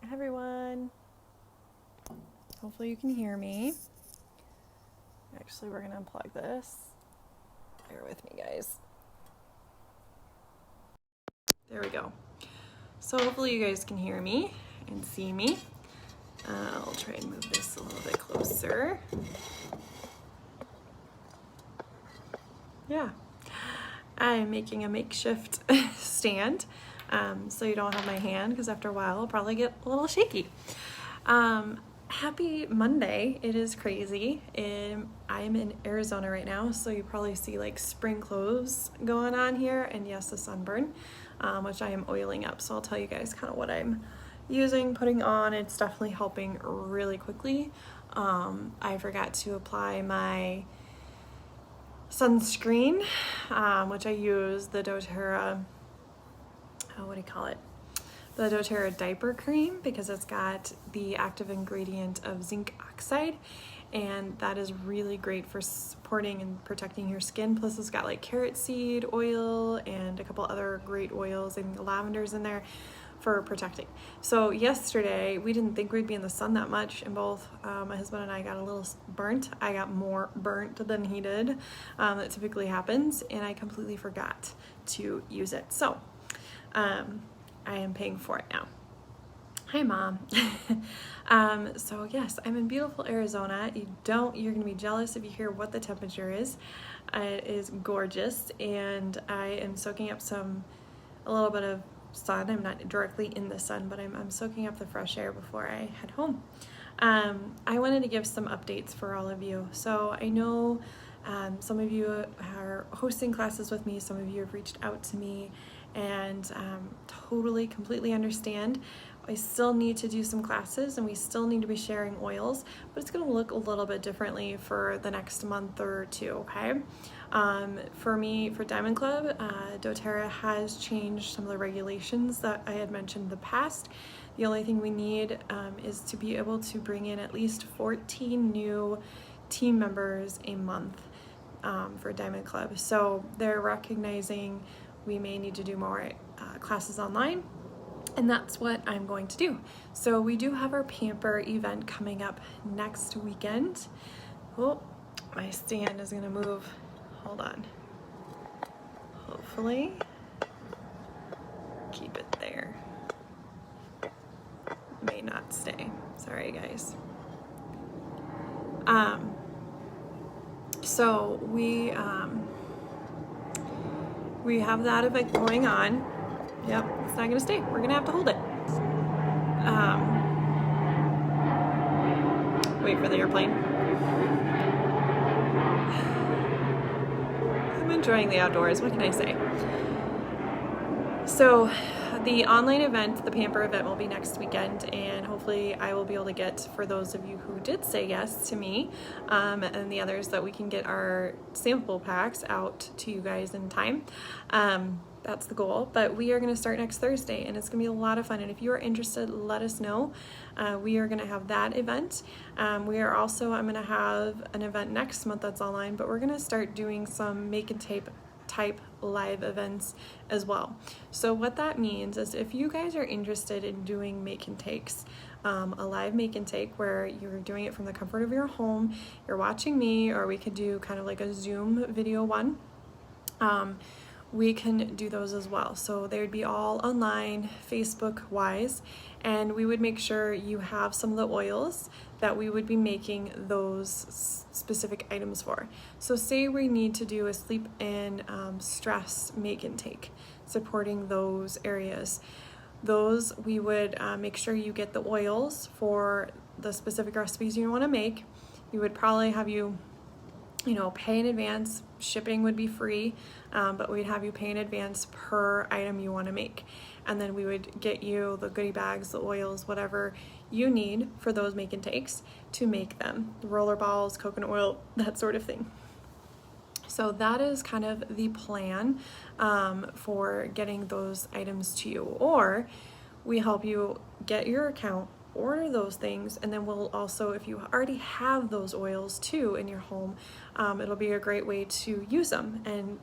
Hi everyone. Hopefully you can hear me. Actually, we're gonna unplug this. Bear with me, guys. There we go. So hopefully you guys can hear me and see me. I'll try and move this a little bit closer. Yeah, I'm making a makeshift stand, so you don't have my hand, because after a while I'll probably get a little shaky. Happy Monday. It is crazy. I'm in Arizona right now, so you probably see like spring clothes going on here, and yes, the sunburn, which I am oiling up. So I'll tell you guys kind of what I'm using, putting on. It's definitely helping really quickly. I forgot to apply my sunscreen, which I use the doTERRA, what do you call it? The doTERRA diaper cream, because it's got the active ingredient of zinc oxide, and that is really great for supporting and protecting your skin. Plus it's got like carrot seed oil and a couple other great oils and lavenders in there for protecting. So yesterday we didn't think we'd be in the sun that much, and both my husband and I got a little burnt. I got more burnt than he did. That typically happens, and I completely forgot to use it. So I am paying for it now. Hi, Mom. So yes, I'm in beautiful Arizona. You're gonna be jealous if you hear what the temperature is. It is gorgeous, and I am soaking up a little bit of sun. I'm not directly in the sun, but I'm soaking up the fresh air before I head home. I wanted to give some updates for all of you. So I know some of you are hosting classes with me, some of you have reached out to me, and totally, completely understand. I still need to do some classes, and we still need to be sharing oils, but it's going to look a little bit differently for the next month or two, okay? For me, for Diamond Club, doTERRA has changed some of the regulations that I had mentioned in the past. The only thing we need is to be able to bring in at least 14 new team members a month for Diamond Club. So they're recognizing we may need to do more classes online, and that's what I'm going to do. So we do have our Pamper event coming up next weekend. Oh, my stand is gonna move. Hold on. Hopefully, keep it there. May not stay. Sorry, guys. So we have that event going on. Yep, it's not gonna stay. We're gonna have to hold it. Wait for the airplane. I'm enjoying the outdoors, what can I say? So the online event, the Pamper event, will be next weekend, and hopefully I will be able to get, for those of you who did say yes to me, and the others, that we can get our sample packs out to you guys in time. That's the goal, but we are going to start next Thursday, and it's going to be a lot of fun, and if you are interested, let us know. We are going to have that event. I'm going to have an event next month that's online, but we're going to start doing some make and tape type live events as well. So what that means is, if you guys are interested in doing make and takes, a live make and take where you're doing it from the comfort of your home, you're watching me, or we could do kind of like a Zoom video one, we can do those as well. So they would be all online, Facebook wise, and we would make sure you have some of the oils that we would be making those specific items for. So say we need to do a sleep and stress make and take, supporting those areas. Those we would make sure you get the oils for the specific recipes you want to make. We would probably have you pay in advance. Shipping would be free, but we'd have you pay in advance per item you want to make. And then we would get you the goodie bags, the oils, whatever you need for those make and takes to make them. The roller balls, coconut oil, that sort of thing. So that is kind of the plan for getting those items to you. Or we help you get your account, order those things, and then we'll also, if you already have those oils too in your home, it'll be a great way to use them and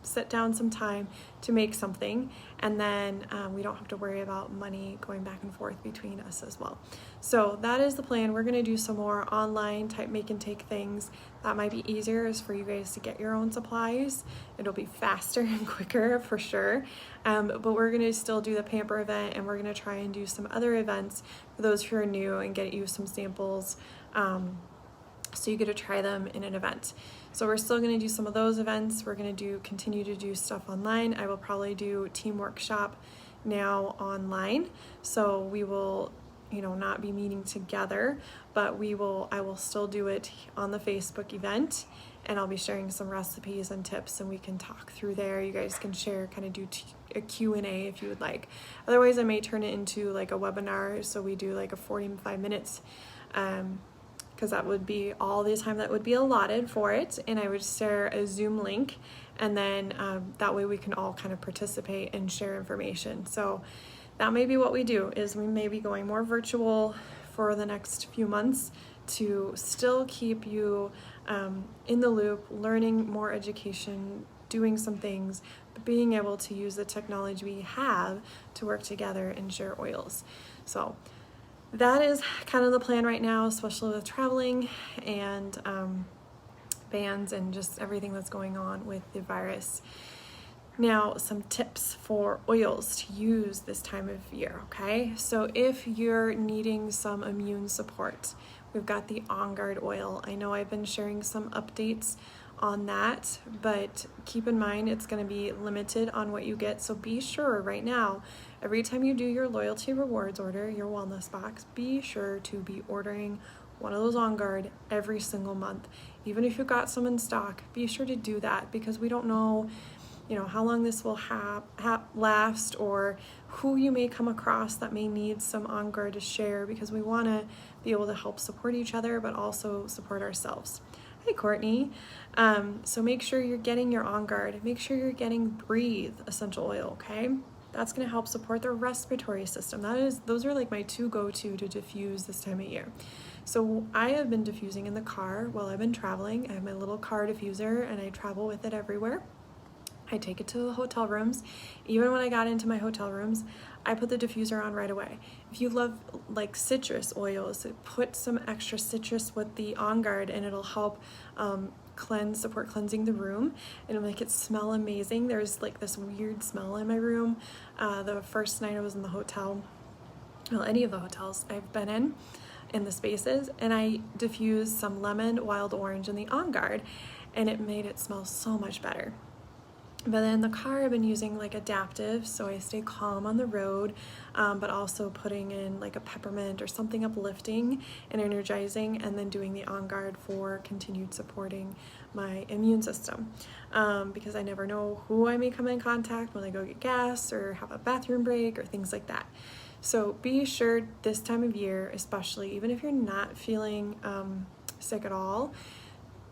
sit down some time to make something, and then we don't have to worry about money going back and forth between us as well. So that is the plan. We're going to do some more online type make and take things. That might be easier is for you guys to get your own supplies. It'll be faster and quicker for sure. But we're going to still do the Pamper event, and we're going to try and do some other events for those who are new and get you some samples, so you get to try them in an event. So we're still going to do some of those events. We're going to continue to do stuff online. I will probably do Team Workshop now online. So we will not be meeting together, but I will still do it on the Facebook event, and I'll be sharing some recipes and tips, and we can talk through there. You guys can share, kind of do a Q&A if you would like. Otherwise, I may turn it into like a webinar, so we do like a 45 minutes, because that would be all the time that would be allotted for it, and I would share a Zoom link, and then that way we can all kind of participate and share information. So that may be what we do, is we may be going more virtual for the next few months to still keep you in the loop, learning more education, doing some things, but being able to use the technology we have to work together and share oils. So that is kind of the plan right now, especially with traveling and bans and just everything that's going on with the virus. Now, some tips for oils to use this time of year, okay? So if you're needing some immune support, we've got the On Guard oil. I know I've been sharing some updates on that, but keep in mind it's going to be limited on what you get. So be sure right now, every time you do your loyalty rewards order, your wellness box, be sure to be ordering one of those On Guard every single month. Even if you've got some in stock, be sure to do that, because we don't know how long this will last, or who you may come across that may need some On Guard to share, because we want to be able to help support each other, but also support ourselves. Hi, Courtney. So make sure you're getting your On Guard. Make sure you're getting Breathe essential oil, okay? That's going to help support the respiratory system. Those are like my two go-to to diffuse this time of year. So I have been diffusing in the car while I've been traveling. I have my little car diffuser, and I travel with it everywhere. I take it to the hotel rooms. Even when I got into my hotel rooms, I put the diffuser on right away. If you love like citrus oils, put some extra citrus with the On Guard, and it'll help support cleansing the room, and it'll make it smell amazing. There's like this weird smell in my room. The first night I was in the hotel, well, any of the hotels I've been in the spaces, and I diffused some lemon, wild orange, and the On Guard, and it made it smell so much better. But then in the car, I've been using like Adaptive, so I stay calm on the road, but also putting in like a peppermint or something uplifting and energizing, and then doing the On Guard for continued supporting my immune system, because I never know who I may come in contact when I go get gas or have a bathroom break or things like that. So be sure this time of year, especially, even if you're not feeling sick at all,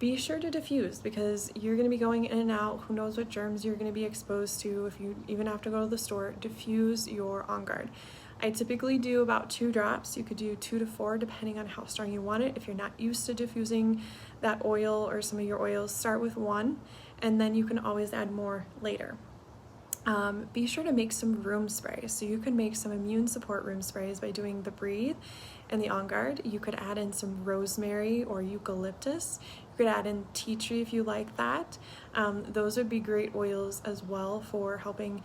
be sure to diffuse, because you're going to be going in and out. Who knows what germs you're going to be exposed to. If you even have to go to the store, diffuse your On Guard. I typically do about 2 drops. You could do 2 to 4 depending on how strong you want it. If you're not used to diffusing that oil or some of your oils, start with 1, and then you can always add more later. Be sure to make some room sprays. So you can make some immune support room sprays by doing the Breathe and the On Guard. You could add in some rosemary or eucalyptus. You could add in tea tree if you like that. Those would be great oils as well for helping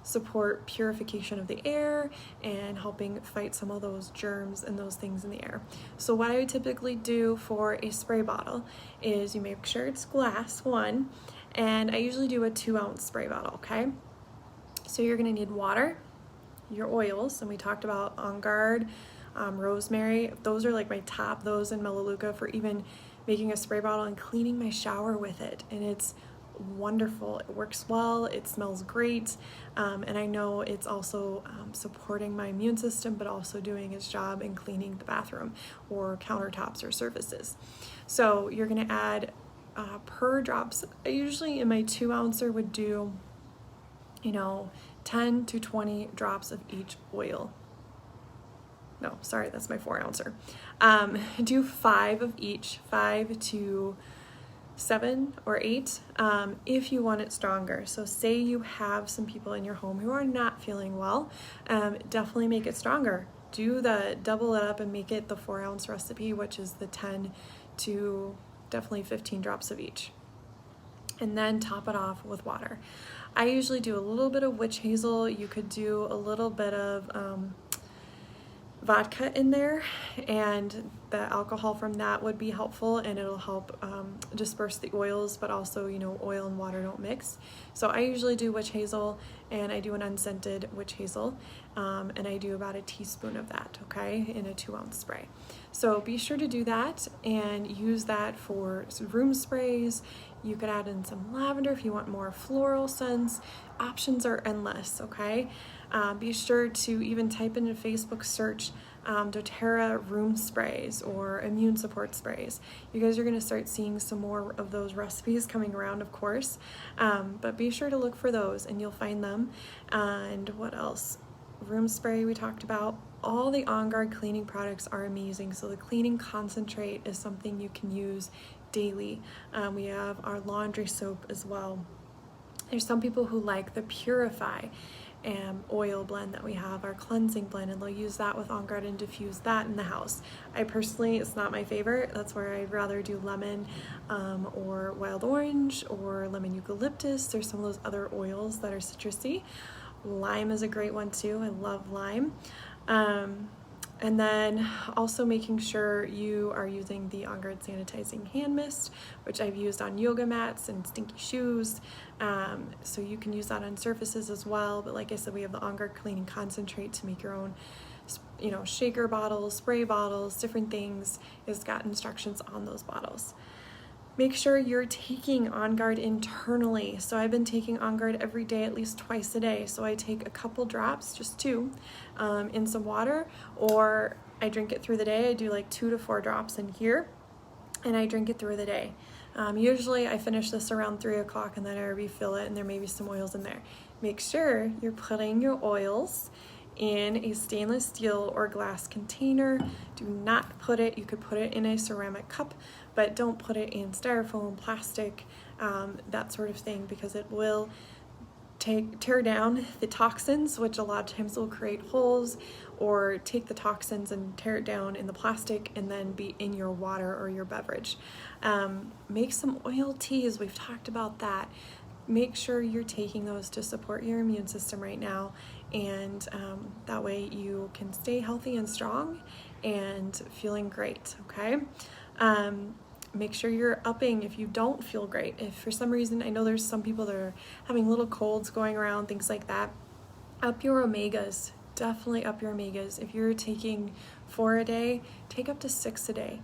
support purification of the air and helping fight some of those germs and those things in the air. So what I would typically do for a spray bottle is you make sure it's glass, 1, and I usually do a 2-ounce spray bottle, okay? So you're gonna need water, your oils, and we talked about On Guard, rosemary. Those are like my top, those and Melaleuca, for even making a spray bottle and cleaning my shower with it. And it's wonderful. It works well, it smells great, and I know it's also supporting my immune system, but also doing its job in cleaning the bathroom or countertops or surfaces. So you're gonna add per drops. I usually in my 2-ouncer would do 10 to 20 drops of each oil. No, sorry, that's my 4 ouncer. Do 5 of each, 5 to 7 or 8, if you want it stronger. So say you have some people in your home who are not feeling well, definitely make it stronger. Double it up and make it the 4 ounce recipe, which is the 10 to definitely 15 drops of each. And then top it off with water. I usually do a little bit of witch hazel. You could do a little bit of vodka in there, and the alcohol from that would be helpful, and it'll help disperse the oils, but also, you know, oil and water don't mix. So I usually do witch hazel, and I do an unscented witch hazel, and I do about a teaspoon of that, okay, in a 2 ounce spray. So be sure to do that and use that for some room sprays. You could add in some lavender if you want more floral scents. Options are endless, okay? Be sure to even type in a Facebook search doTERRA room sprays or immune support sprays. You guys are going to start seeing some more of those recipes coming around, of course, but be sure to look for those and you'll find them. And what else? Room spray we talked about. All the On Guard cleaning products are amazing. So the cleaning concentrate is something you can use daily. We have our laundry soap as well. There's some people who like the Purify oil blend that we have, our cleansing blend, and they'll use that with On Guard and diffuse that in the house. I personally, it's not my favorite. That's where I'd rather do lemon or wild orange or lemon eucalyptus. There's some of those other oils that are citrusy. Lime is a great one too. I love lime. And then also making sure you are using the On Guard sanitizing hand mist, which I've used on yoga mats and stinky shoes. So you can use that on surfaces as well. But like I said, we have the On Guard cleaning concentrate to make your own, you know, shaker bottles, spray bottles, different things. It's got instructions on those bottles. Make sure you're taking On Guard internally. So I've been taking On Guard every day, at least twice a day. So I take a couple drops, just 2, in some water, or I drink it through the day. I do like 2 to 4 drops in here, and I drink it through the day. Usually I finish this around 3 o'clock and then I refill it, and there may be some oils in there. Make sure you're putting your oils in a stainless steel or glass container. Do not put it, you could put it in a ceramic cup, but don't put it in styrofoam, plastic, that sort of thing, because it will tear down the toxins, which a lot of times will create holes, or take the toxins and tear it down in the plastic and then be in your water or your beverage. Make some oil teas, we've talked about that. Make sure you're taking those to support your immune system right now, and that way you can stay healthy and strong and feeling great, okay? Make sure you're upping if you don't feel great. If for some reason, I know there's some people that are having little colds going around, things like that, up your omegas. Definitely up your omegas. If you're taking 4 a day, take up to 6 a day.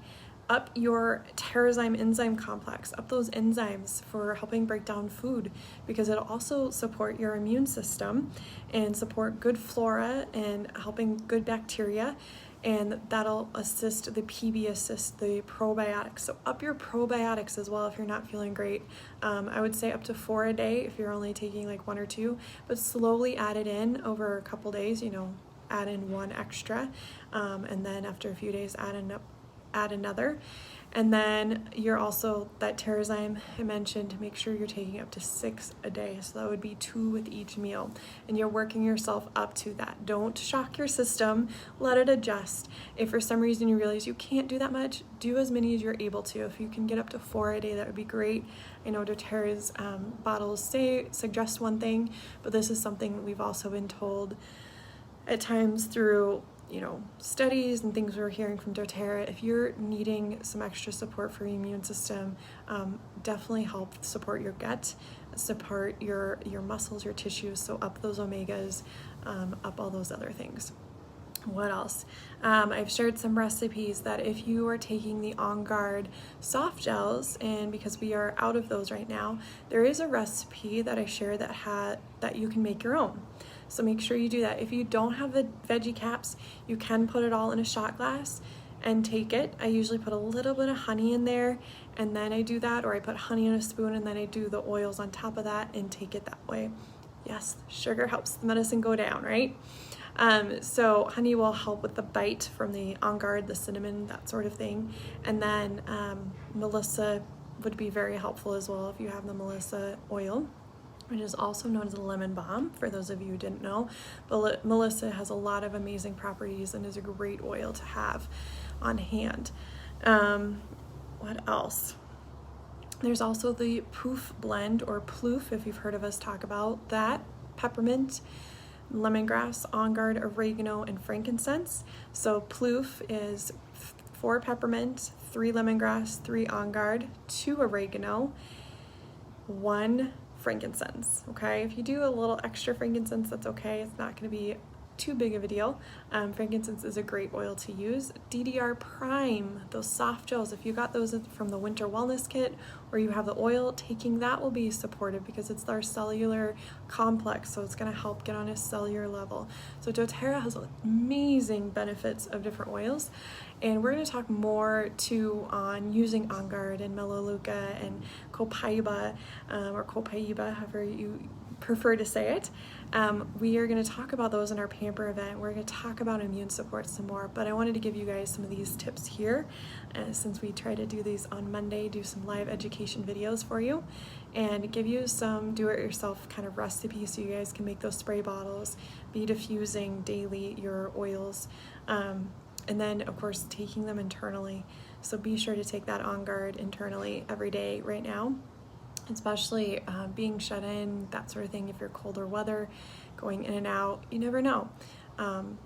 Up your Terrazyme enzyme complex, up those enzymes for helping break down food, because it'll also support your immune system and support good flora and helping good bacteria, and that'll assist the the probiotics. So up your probiotics as well if you're not feeling great. I would say up to 4 a day if you're only taking like 1 or 2, but slowly add it in over a couple days, you know, add in 1 extra, and then after a few days add another. And then you're also, that Terrazyme I mentioned, make sure you're taking up to 6 a day. So that would be 2 with each meal. And you're working yourself up to that. Don't shock your system, let it adjust. If for some reason you realize you can't do that much, do as many as you're able to. If you can get up to 4 a day, that would be great. I know doTERRA's bottles suggest one thing, but this is something we've also been told at times through, you know, studies and things we're hearing from doTERRA. If you're needing some extra support for your immune system, definitely help support your gut, support your muscles, your tissues. So up those omegas, up all those other things. What else? I've shared some recipes that if you are taking the On Guard soft gels, and because we are out of those right now, there is a recipe that I share that you can make your own. So make sure you do that. If you don't have the veggie caps, you can put it all in a shot glass and take it. I usually put a little bit of honey in there, and then I do that, or I put honey in a spoon and then I do the oils on top of that and take it that way. Yes, sugar helps the medicine go down, right? So honey will help with the bite from the On Guard, the cinnamon, that sort of thing. And then Melissa would be very helpful as well if you have the Melissa oil, which is also known as a lemon balm, for those of you who didn't know. But Melissa has a lot of amazing properties and is a great oil to have on hand. What else? There's also the Poof blend, or Ploof, if you've heard of us talk about that. Peppermint, lemongrass, On Guard, oregano, and frankincense. So Ploof is 4 peppermint, 3 lemongrass, 3 On Guard, 2 oregano, 1 frankincense. Okay, if you do a little extra frankincense, that's okay. It's not going to be too big of a deal. Frankincense is a great oil to use. DDR Prime, those soft gels, if you got those from the Winter Wellness Kit or you have the oil, taking that will be supportive because it's our cellular complex, so it's going to help get on a cellular level. So doTERRA has amazing benefits of different oils, and we're going to talk more too on using On Guard and Melaleuca and Copaiba, or Copaiba, however you prefer to say it. We are going to talk about those in our Pamper event. We're going to talk about immune support some more, but I wanted to give you guys some of these tips here, since we try to do these on Monday, do some live education videos for you and give you some do-it-yourself kind of recipes so you guys can make those spray bottles, be diffusing daily your oils, and then of course taking them internally. So be sure to take that On Guard internally every day right now, especially being shut in, that sort of thing. If you're colder weather, going in and out, you never know.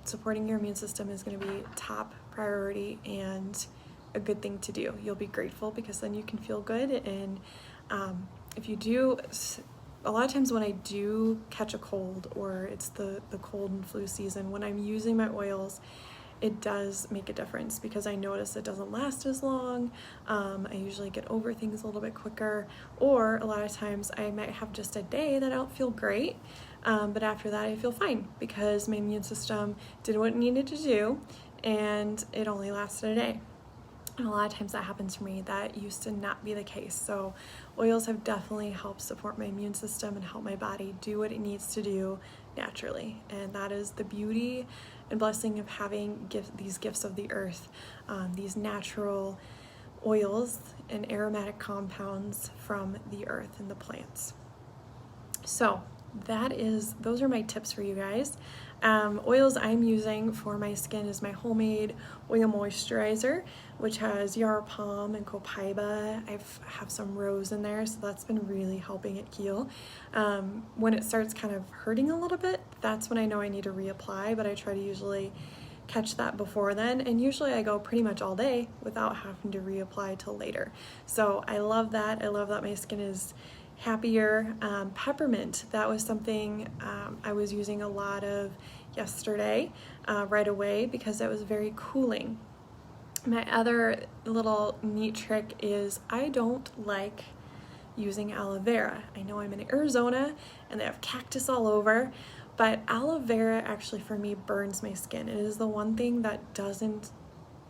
Supporting your immune system is going to be top priority and a good thing to do. You'll be grateful because then you can feel good. And if you do, a lot of times when I do catch a cold, or it's the cold and flu season, when I'm using my oils, it does make a difference because I notice it doesn't last as long. I usually get over things a little bit quicker, or a lot of times I might have just a day that I don't feel great, but after that I feel fine because my immune system did what it needed to do and it only lasted a day. And a lot of times that happens for me. That used to not be the case. So oils have definitely helped support my immune system and help my body do what it needs to do naturally. And that is the beauty and blessing of having these gifts of the earth, these natural oils and aromatic compounds from the earth and the plants. So those are my tips for you guys. Oils I'm using for my skin is my homemade oil moisturizer, which has Yarrow Palm and Copaiba. I have some rose in there, so that's been really helping it heal. When it starts kind of hurting a little bit, that's when I know I need to reapply, but I try to usually catch that before then, and usually I go pretty much all day without having to reapply till later. So I love that. I love that my skin is happier. Peppermint, that was something I was using a lot of yesterday right away because it was very cooling. My other little neat trick is I don't like using aloe vera. I know I'm in Arizona and they have cactus all over, but aloe vera actually for me burns my skin. It is the one thing that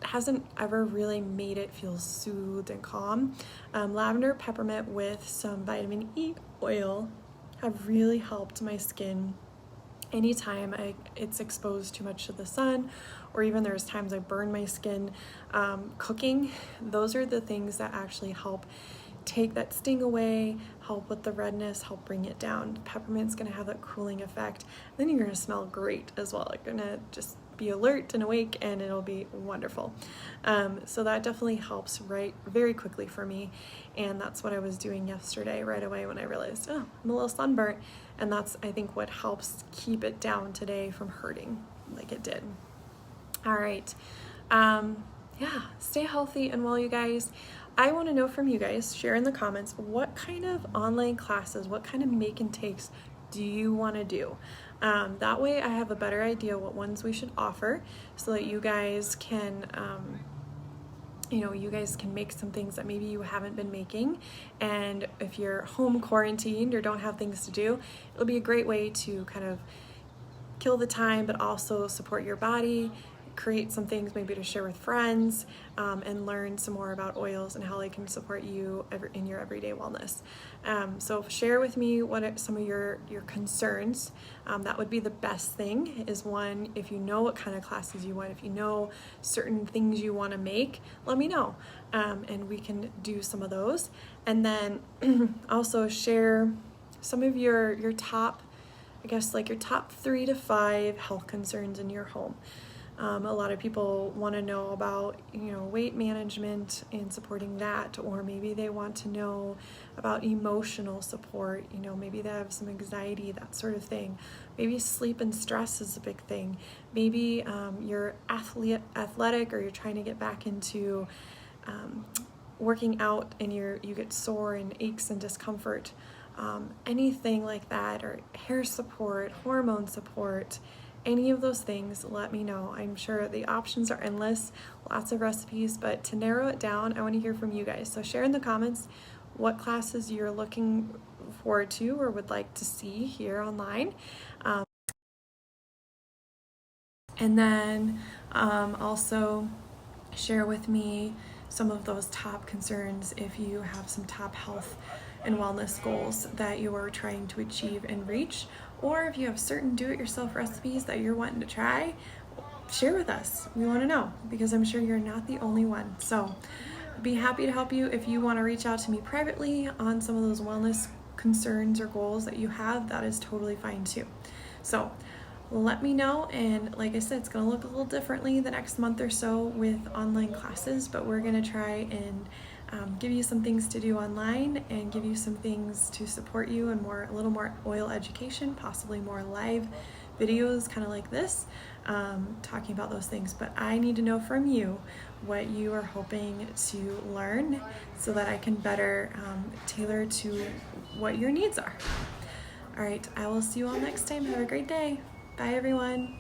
hasn't ever really made it feel soothed and calm. Lavender, peppermint with some vitamin E oil have really helped my skin anytime it's exposed too much to the sun, or even there's times I burn my skin cooking. Those are the things that actually help take that sting away, help with the redness, help bring it down. Peppermint's gonna have that cooling effect. Then you're gonna smell great as well. You're gonna just be alert and awake and it'll be wonderful. So that definitely helps very quickly for me, and that's what I was doing yesterday right away when I realized, oh, I'm a little sunburnt, and that's I think what helps keep it down today from hurting like it did. All right, yeah, stay healthy and well, you guys. I want to know from you guys, share in the comments, what kind of online classes, what kind of make and takes do you want to do? That way I have a better idea what ones we should offer so that you guys can, you guys can make some things that maybe you haven't been making. And if you're home quarantined or don't have things to do, it'll be a great way to kind of kill the time, but also support your body, create some things maybe to share with friends, and learn some more about oils and how they can support you in your everyday wellness. So share with me what are some of your concerns. That would be the best thing, is one, if you know what kind of classes you want, if you know certain things you want to make, let me know, and we can do some of those. And then also share some of your top, I guess, like your top 3 to 5 health concerns in your home. A lot of people want to know about, weight management and supporting that, or maybe they want to know about emotional support. Maybe they have some anxiety, that sort of thing. Maybe sleep and stress is a big thing. Maybe you're athletic, or you're trying to get back into working out, and you get sore and aches and discomfort. Anything like that, or hair support, hormone support, any of those things, let me know. I'm sure the options are endless, lots of recipes, but to narrow it down, I want to hear from you guys. So share in the comments what classes you're looking forward to or would like to see here online. And then also share with me some of those top concerns if you have some top health and wellness goals that you are trying to achieve and reach, or if you have certain do-it-yourself recipes that you're wanting to try, share with us. We want to know, because I'm sure you're not the only one. So I'd be happy to help you. If you want to reach out to me privately on some of those wellness concerns or goals that you have, that is totally fine too. So let me know, and like I said, it's going to look a little differently the next month or so with online classes, but we're going to try and give you some things to do online and give you some things to support you, and a little more oil education, possibly more live videos kind of like this, talking about those things. But I need to know from you what you are hoping to learn so that I can better tailor to what your needs are. All right, I will see you all next time. Have a great day. Bye, everyone.